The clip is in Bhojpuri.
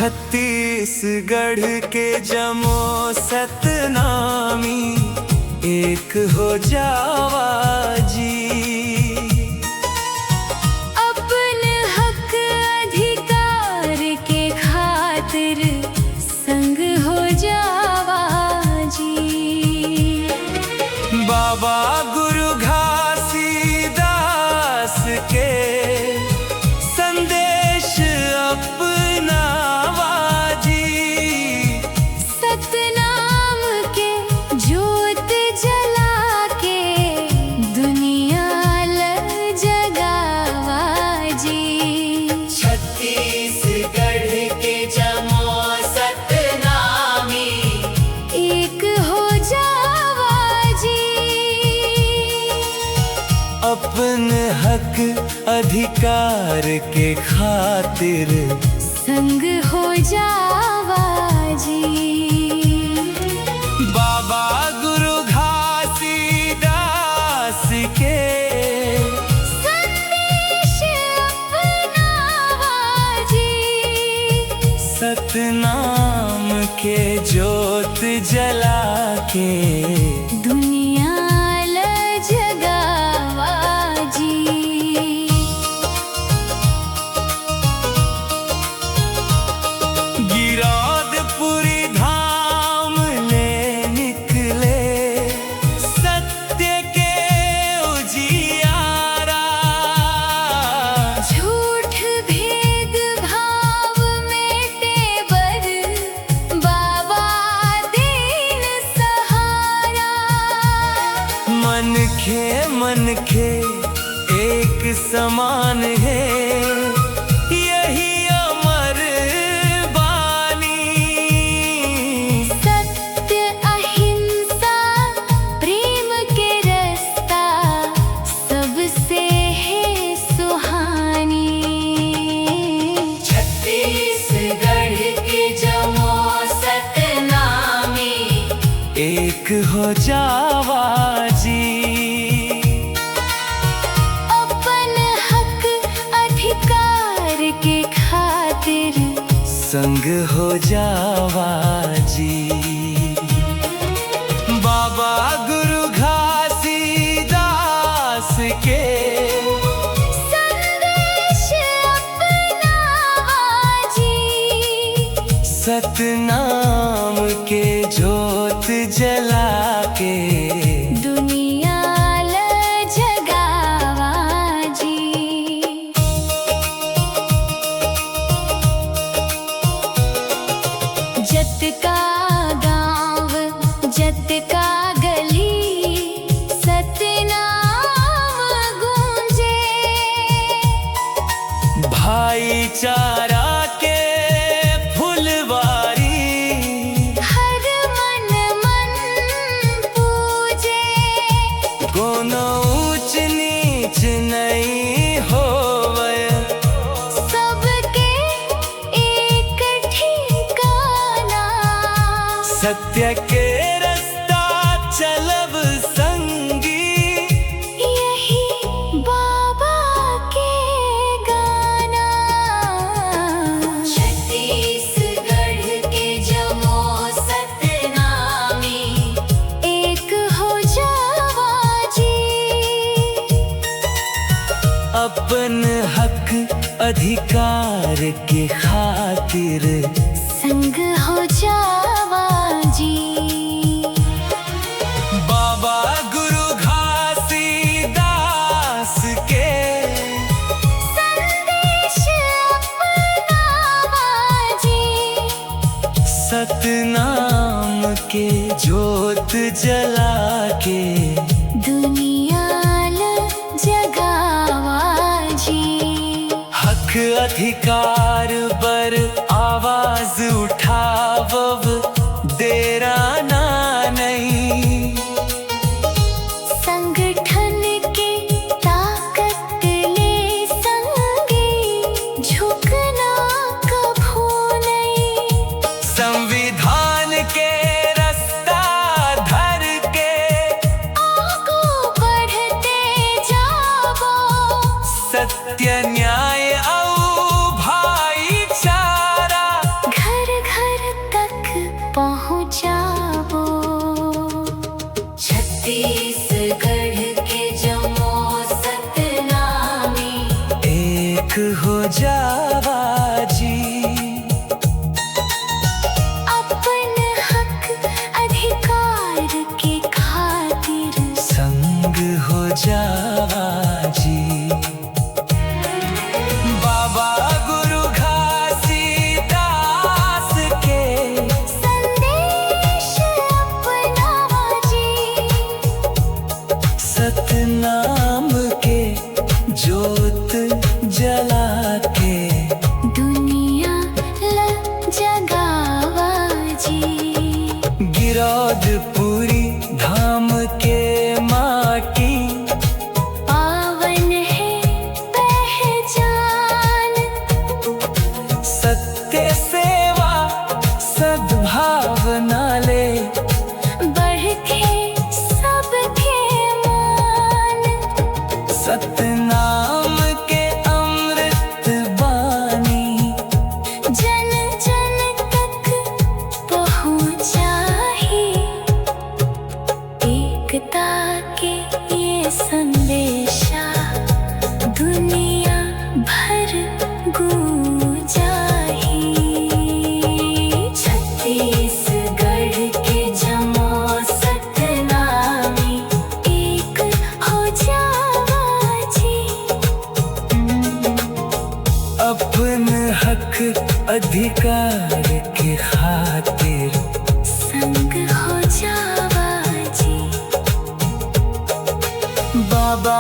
छत्तीसगढ़ के जमो सतनामी एक हो जावा जी। अपन हक अधिकार के खातिर संग हो जावा जी। बाबा गुरु घासीदास के संदेश अपनावा जी। सतनाम के ज्योत जला के दुनिया जगावा जी। छत्तीसगढ़ के जमो सतनामी एक हो जावा जी। अपन हक अधिकार के खातिर संग हो जावा जी। बाबा गुरु घासीदास के संदेश अपनावा जी। सतनाम के ज्योत जला के दुनिया जगावा जी। गिरौदपुरी धाम ले निकले सत्य के उजियारा। झूठ भेद भाव मेटे बर बाबा दीन सहारा। मन खे एक समान है यही अमर बानी। सत्य अहिंसा प्रेम के रास्ता सबसे है सुहानी। छत्तीसगढ़ के जमो सतनामी एक हो जावा जी। अपन हक अधिकार के खातिर संग हो जावा जी। बाबा गुरु घासीदास के संदेश अपनावा जी। सतनाम के ज्योत जला के दुनिया जगावा जी। जत का गाँव जत का गली सतनाम गूंजे। भाईचारा के फुलवारी हर मन पूजे। कोनो ऊंच नीच नहीं होवे सबके एक ठिकाना। सत्य के रास्ता चलब संगी यही बाबा के गाना। छत्तीसगढ़ के जमो सतनामी एक हो जावा जी। अपन हक अधिकार के खातिर संग हो जावा जी। बाबा गुरु घासीदास के संदेश अपनावा जी। सतनाम के ज्योत जला के दुनिया जगावा जी। हक अधिकार पर आवाज उठावब देरा ना नहीं। संगठन के ताकत ले संगी झुकना कभू नहीं। संविधान के रास्ता धर के आगू बढ़ते जावो। सत्य न्याय और भाई जावा जी। अपन हक अधिकार के खातिर संग हो जावा जी। बाबा गुरु घासीदास के संदेश अपनावा जी। सतनाम के जोत जला के दुनिया जगावा जी। गिरौदपुरी धाम के माटी पावन है पहचान, सत्य सेवा सद्भावना ले बढ़ के सबके मान। सतनाम के अमृत बानी जन जन तक पहुँचा ही एकता के ये संदेशा दुनिया भर गूंजा ही। छत्तीसगढ़ के जमो सतनामी एक हो जावा जी। अपन हक अधिकार के खातिर संग हो जावा जी। बाबा